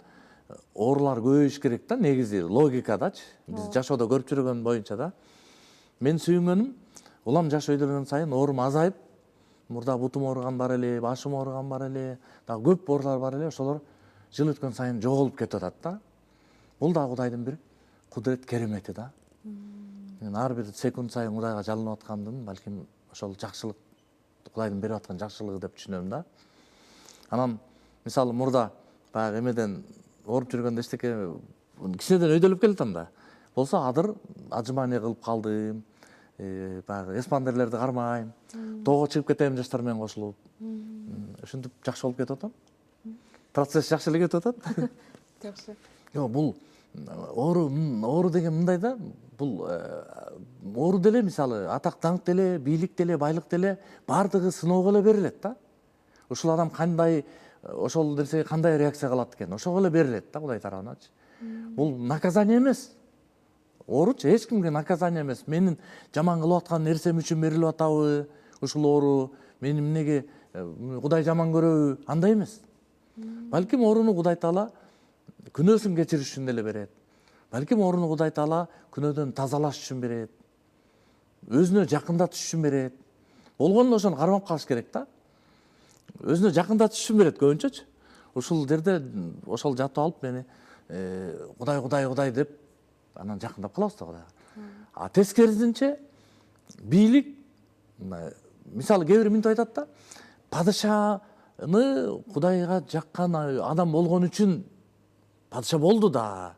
оорулар көбөйүш керек да, негизи логикадачы. Биз жашоодо көрүп жүргөн боюнча да. Мен сүйүнгөнүм улам жаш өйдөлгөн сайын оорум азайып, мурда бутум ооруган бар эле, башым ооруган бар эле, дагы көп оорулар бар эле, ошолор жыл өткөн сайын жоголуп кетип атат да. Бул да Кудайдын бир кудурет керемети да. Мен ар бир секунд сайын Кудайга жалынып аткандын, балким ошол жакшылык, Кудайдын берип аткан жакшылыгы деп түшүнөм да. Анан мисалы мурда баягы эмеден ооруп жүргөндө эчтеке кичинеден өйдөлүп келатам да. Болсо адыр отжимание кылып калдым, баягы эспандерлерди кармайм, тоого чыгып кетем жаштар менен кошулуп. Ушинтип жакшы болуп кетип атам. Процесс жакшы эле кетип атат. Жакшы. Жок, бул оору деген мындай да, бул оору деле мисалы атак даңк деле, бийлик деле, байлык деле баардыгы сыноого эле берилет да. Ушул адам кандай, ошол нерсеге кандай реакция кылат экен, ошого эле берилет да Кудай тарабынан. Бул наказание эмес. Ооручу эч кимге наказание эмес. Менин жаман кылып аткан нерсем үчүн берилип атабы ушул оору, мени эмнеге Кудай жаман көрөбү, андай эмес. Балким ооруну Кудай Таала күнөөсүн кечириш үчүн деле берет. Балким ооруну Кудай Таала күнөөдөн тазалаш үчүн берет. Өзүнө жакындатыш үчүн берет. Болгондо ошону кармап калыш керек да. Өзүнө жакындатыш үчүн берет көбүнчөчү. Ушул жерде ошол жатып алып мени Кудай деп анан жакындап калабыз да Кудайга. А тескерисинче бийлик, мисалы кээ бир минтип айтат да, падышаны Кудайга жаккан адам болгон үчүн падыша болду да.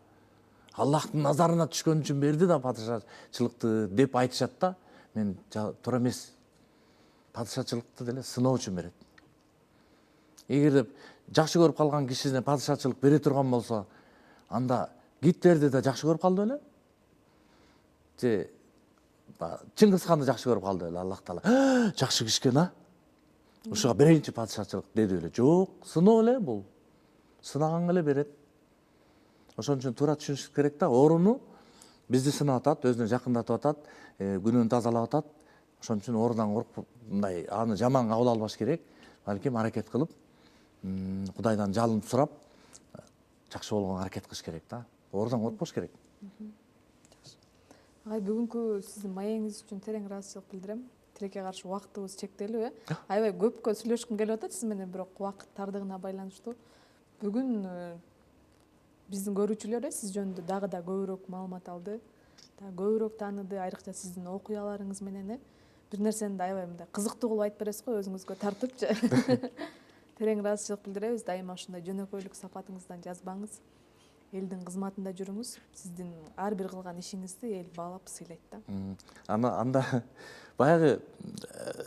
Аллахтын назарына түшкөн үчүн берди да падышачылыкты деп айтышат да. Мен туура эмес. Падышачылыкты деле сыноо үчүн берет. Эгерде жакшы көрүп калган кишине падышачылык бере турган болсо, анда Гитлерди да жакшы көрүп калды беле? Же Чыңгызханды жакшы көрүп калды беле Аллах Таала? Жакшы киши экен, а? Ушуга берейинчи падышачылык деди беле? Жок, сыноо эле бул. Сынаганга эле берет. Ошон үчүн туура түшүнүш керек да, ооруну бизди сынап атат, өзүнө жакындатып атат, күнөөнү тазалап атат. Ошон үчүн оорудан коркуп, мындай аны жаман кабыл албаш керек. Балким аракет кылып, Кудайдан жалынып сурап, жакшы болгонго аракет кылыш керек да. Оорудан коркпош керек. Агай, бүгүнкү сиздин маегиңиз үчүн терең ыраазычылык билдирем. Тилекке каршы убактыбыз чектелүү, аябай көпкө сүйлөшкүм келип атат сиз менен, бирок убакыт тардыгына байланыштуу. Бүгүн биздин көрүүчүлөр сиз жөнүндө дагы да көбүрөөк маалымат алды, дагы көбүрөөк тааныды, айрыкча сиздин окуяларыңыз менен бир нерсени да аябай мындай кызыктуу кылып айтып бересиз го, өзүңүзгө тартыпчы. Терең ыраазычылык билдиребиз. Дайыма ушундай жөнөкөйлүк сапатыңыздан жазбаңыз. Элдин кызматында жүрүңүз. Сиздин ар бир кылган ишиңизди эл баалап сыйлайт да. Анда баягы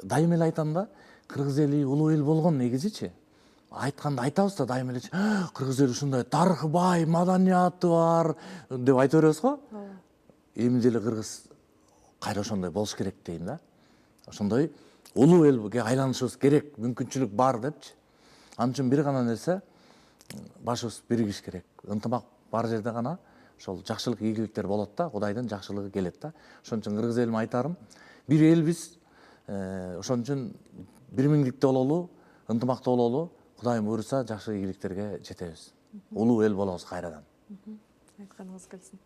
дайым эле айтам да, кыргыз эли улуу эл болгон негизичи. Айтканда айтабыз да дайым эле, кыргыз эли ушундай тарыхы бай, маданияты бар деп айта беребиз го. Эми деле кыргыз кайра ошондой болуш керек дейм да. Ошондой улуу элге айланышыбыз керек, мүмкүнчүлүк бар депчи. Ал үчүн бир гана нерсе, башыбыз биригиш керек. Ынтымак бар жерде гана ошол жакшылык, ийгиликтер болот да, Кудайдын жакшылыгы келет да. Ошон үчүн кыргыз элиме айтарым, бир элбиз. Ошон үчүн бирмиңдикте бололу, ынтымакта бололу. Кудайым буйруса жакшы ийгиликтерге жетебиз. Улуу эл болобуз кайрадан. Айтканыңыз келсин.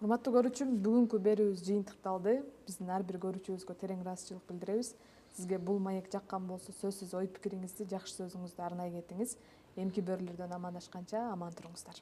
Урматтуу көрүүчүм, бүгүнкү берүүбүз жыйынтыкталды. Биздин ар бир көрүүчүбүзгө терең ыраазычылык билдиребиз. Сизге бул маек жаккан болсо, сөзсүз ой пикириңизди, жакшы сөзүңүздү арнай кетиңиз. Эмки берүүлөрдөн амандашканча аман туруңуздар.